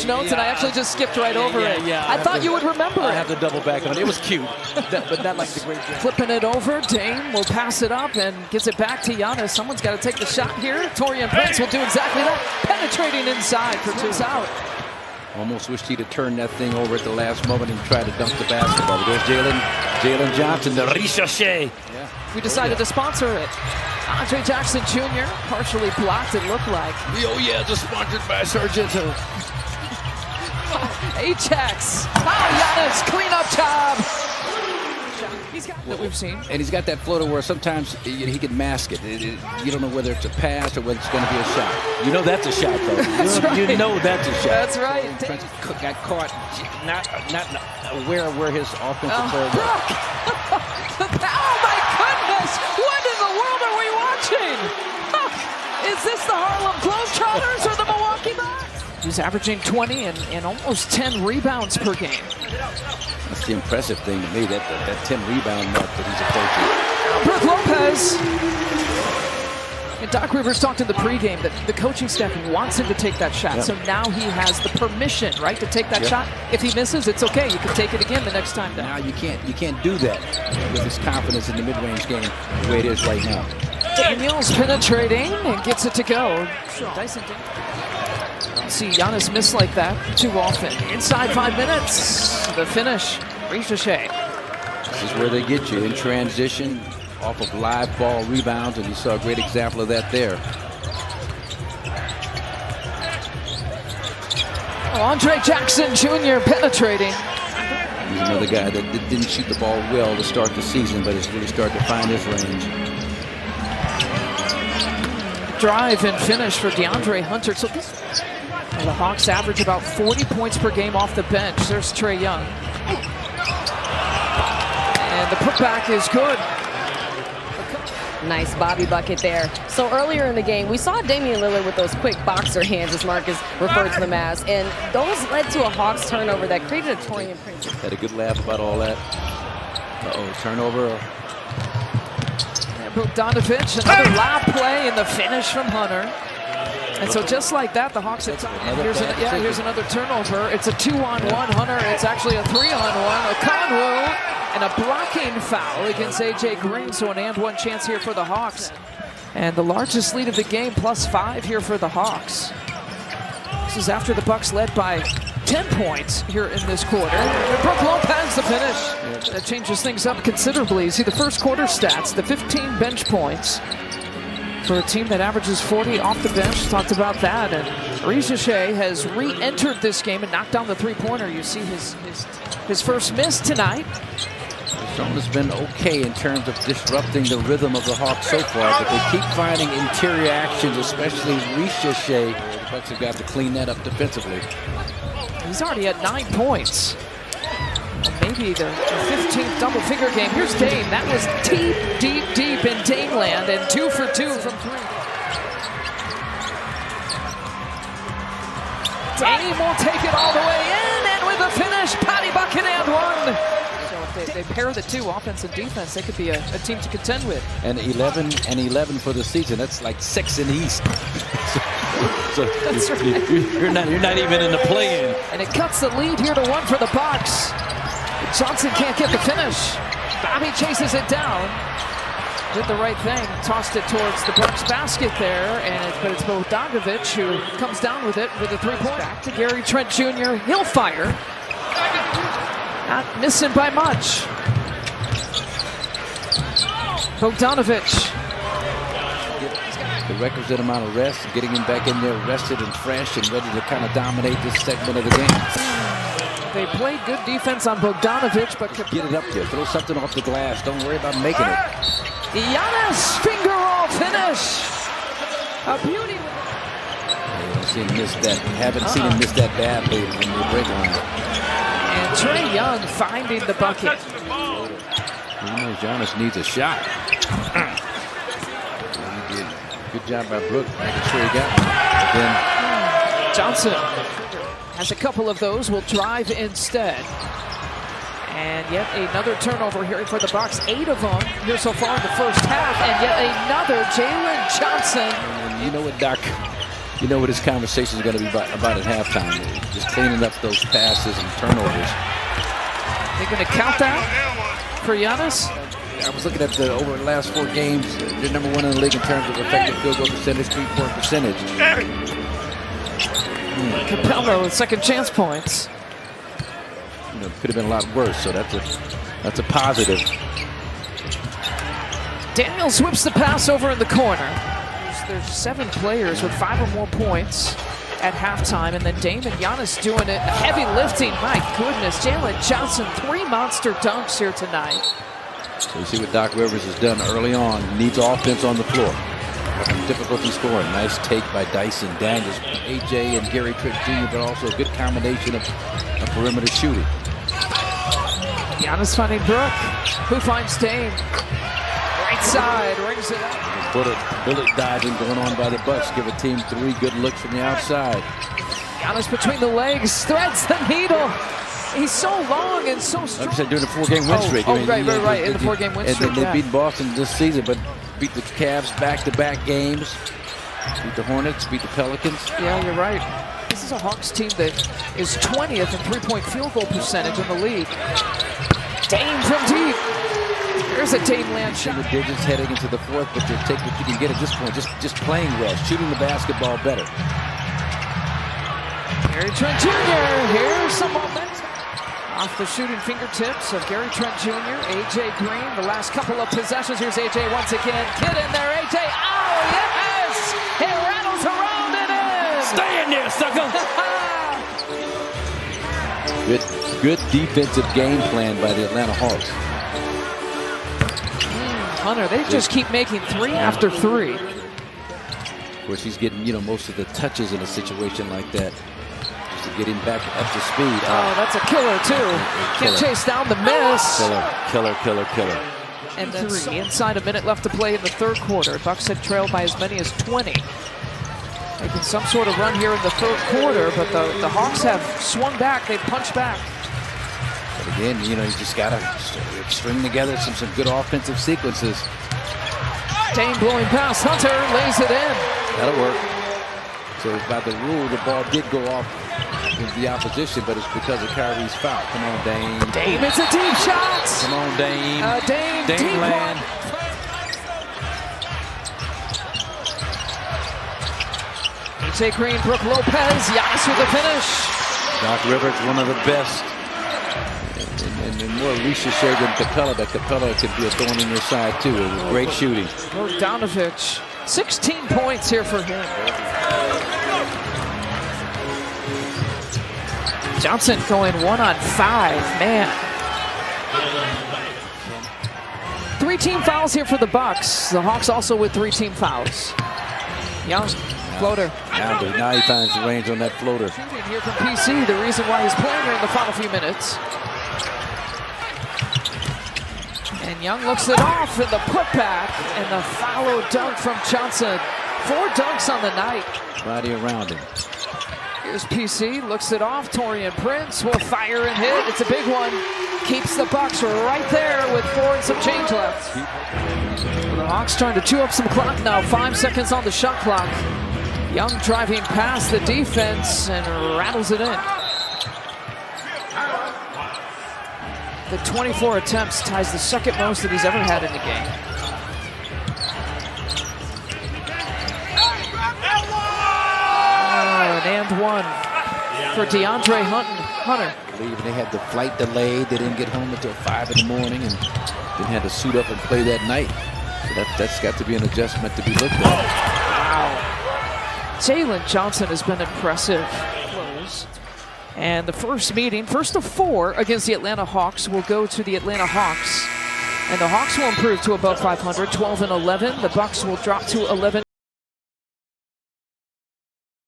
college notes, and I actually just skipped right over it. I thought you would remember it. I have to double back on it. It was cute, but not like the great game. Flipping it over, Dame will pass it up and gives it back to Giannis. Someone's got to take the shot here. Torian Prince will do exactly that, penetrating inside for 2 out. Almost wished he'd have turned that thing over at the last moment and tried to dunk the basketball. But there's Jalen Johnson, the ricochet. Yeah. We decided to sponsor it. Andre Jackson Jr. partially blocked, it looked like. Oh yeah, just sponsored by Sargento. Ajax. Giannis, cleanup job. He's got that we've seen. And he's got that floater where sometimes he can mask it. You don't know whether it's a pass or whether it's going to be a shot. You know that's a shot, though. You know that's a shot. That's right. Prince got caught not aware of where his offensive player was. Oh, my goodness! What in the world are we watching? Is this the Harlem Globetrotters or the Milwaukee Bucks? He's averaging 20 and almost 10 rebounds per game. That's the impressive thing to me, that 10 rebound mark that he's approaching. Brook Lopez. And Doc Rivers talked in the pregame that the coaching staff wants him to take that shot. Yep. So now he has the permission, right, to take that shot. If he misses, it's okay. You can take it again the next time down. Now you can't do that with his confidence in the mid-range game the way it is right now. Daniels penetrating and gets it to go. Dyson don't see Giannis miss like that too often. Inside 5 minutes, the finish. Ricochet. This is where they get you, in transition, off of live ball rebounds, and you saw a great example of that there. Andre Jackson Jr. penetrating. He's another guy that didn't shoot the ball well to start the season, but has really started to find his range. Drive and finish for DeAndre Hunter. So the Hawks average about 40 points per game off the bench. There's Trae Young. And the putback is good. Nice Bobby bucket there. So earlier in the game, we saw Damian Lillard with those quick boxer hands, as Marcus referred to them as, and those led to a Hawks turnover that created a Torian Prince. Had a good laugh about all that. Turnover. Bogdanovich, another lob play in the finish from Hunter. And so just like that, the Hawks have here's another turnover. It's a 2-on-1 Hunter. It's actually a 3-on-1. Okongwu and a blocking foul against AJ Green. So an and one chance here for the Hawks. And the largest lead of the game, +5 here for the Hawks. This is after the Bucks led by 10 points here in this quarter. Brook Lopez, the finish. That changes things up considerably. You see the first quarter stats, the 15 bench points for a team that averages 40 off the bench. Talked about that. And Ricochet has re-entered this game and knocked down the three-pointer. You see his first miss tonight. Arizona's been okay in terms of disrupting the rhythm of the Hawks so far, but they keep finding interior actions, especially Ricochet. The Bucks have got to clean that up defensively. He's already at 9 points. And maybe the 15th double-figure game. Here's Dame. That was deep, deep, deep in Dame land, and 2 for 2 from 3. Dame will take it all the way in, and with a finish, Patty bucket and one. So if they pair the two, offense and defense, they could be a team to contend with. And 11 for the season. That's like 6 in the East. So That's right. You're not even in the play-in. And it cuts the lead here to 1 for the Bucks. Johnson can't get the finish. Bobby chases it down. Did the right thing. Tossed it towards the Bucks basket there, but it's Bogdanovich who comes down with it with a three-point. Back to Gary Trent Jr. He'll fire. Not missing by much. Bogdanovich. The requisite amount of rest, getting him back in there rested and fresh and ready to kind of dominate this segment of the game. They played good defense on Bogdanovich, but could get it up there. Throw something off the glass. Don't worry about making it. Giannis finger roll finish. A beauty. Haven't seen him miss that badly from the break line. And Trae Young finding the bucket. You know Giannis needs a shot. Good job by Brook, making sure he got one. Then Johnson has a couple of those, will drive instead. And yet another turnover here for the Bucks. 8 of them here so far in the first half. And yet another Jalen Johnson. And you know what, Doc? You know what his conversation is going to be about at halftime. Just cleaning up those passes and turnovers. They're going to count that for Giannis? I was looking at over the last 4 games. They're number 1 in the league in terms of effective field goal percentage, 3-point percentage. Capello with second chance points. You know, could have been a lot worse, so that's a positive. Daniels whips the pass over in the corner. There's 7 players with 5 or more points at halftime, and then Dame and Giannis doing it. Heavy lifting, my goodness. Jalen Johnson, 3 monster dunks here tonight. So you see what Doc Rivers has done early on. Needs offense on the floor. Having difficulty scoring. Nice take by Dyson Daniels, AJ and Gary Trent Jr., but also a good combination of perimeter shooting. Giannis finding Brooke, who finds Dame. Right side, rings it up. Bullet diving going on by the Bucks. Give a team 3 good looks from the outside. Giannis between the legs, threads the needle. He's so long and so strong. Like I said, during the 4-game win streak. Right. In the 4-game win streak. And they beat Boston this season, but beat the Cavs back-to-back games. Beat the Hornets, beat the Pelicans. Yeah, you're right. This is a Hawks team that is 20th in 3-point field goal percentage in the league. Dame from deep. There's a Dame land shot. The digits heading into the 4th, but you take what you can get at this point. Just playing well, shooting the basketball better. Gary Trent Jr. Here's some momentum. Off the shooting fingertips of Gary Trent Jr., AJ Green, the last couple of possessions. Here's AJ once again. Get in there, AJ. Oh, yes! It rattles around and in! Stay in there, sucker! Good defensive game plan by the Atlanta Hawks. Hunter, they just keep making 3 after 3. Of course, he's getting, most of the touches in a situation like that. To get him back up to speed. Oh, that's a killer, too. Can't chase down the miss. Killer. And then 3. Inside a minute left to play in the 3rd quarter. Bucks had trailed by as many as 20. Making some sort of run here in the 3rd quarter, but the Hawks have swung back. They've punched back. But again, you just got to string together some good offensive sequences. Dame blowing past Hunter, lays it in. That'll work. So by the rule, the ball did go off with the opposition, but it's because of Kyrie's foul. Come on, Dame. Dame, it's a deep shot. Come on, Dame. Dame deep land. AJ Green, Brooke Lopez, Giannis with the finish. Doc Rivers, one of the best. And more ricochet than Capella, but Capella could be a thorn in your side, too. It was great shooting. Bogdanovich, 16 points here for him. Johnson going 1 on 5, man. 3 team fouls here for the Bucks. The Hawks also with 3 team fouls. Young, floater. Now he finds the range on that floater. Shooting here from PC, the reason why he's playing here in the final few minutes. And Young looks it off in the putback, and the follow dunk from Johnson. 4 dunks on the night. Body around him. Here's PC, looks it off. Taurean Prince will fire and hit. It's a big one. Keeps the Bucks right there with 4 and some change left. The Hawks trying to chew up some clock now. 5 seconds on the shot clock. Young driving past the defense and rattles it in. The 24 attempts ties the 2nd most that he's ever had in the game. And 1 for DeAndre Hunter. I believe they had the flight delayed. They didn't get home until 5 in the morning and then had to suit up and play that night. So that's got to be an adjustment to be looked at. Wow. Jalen Johnson has been impressive. And the first meeting, first of 4 against the Atlanta Hawks, will go to the Atlanta Hawks. And the Hawks will improve to above 500, 12-11. The Bucks will drop to 11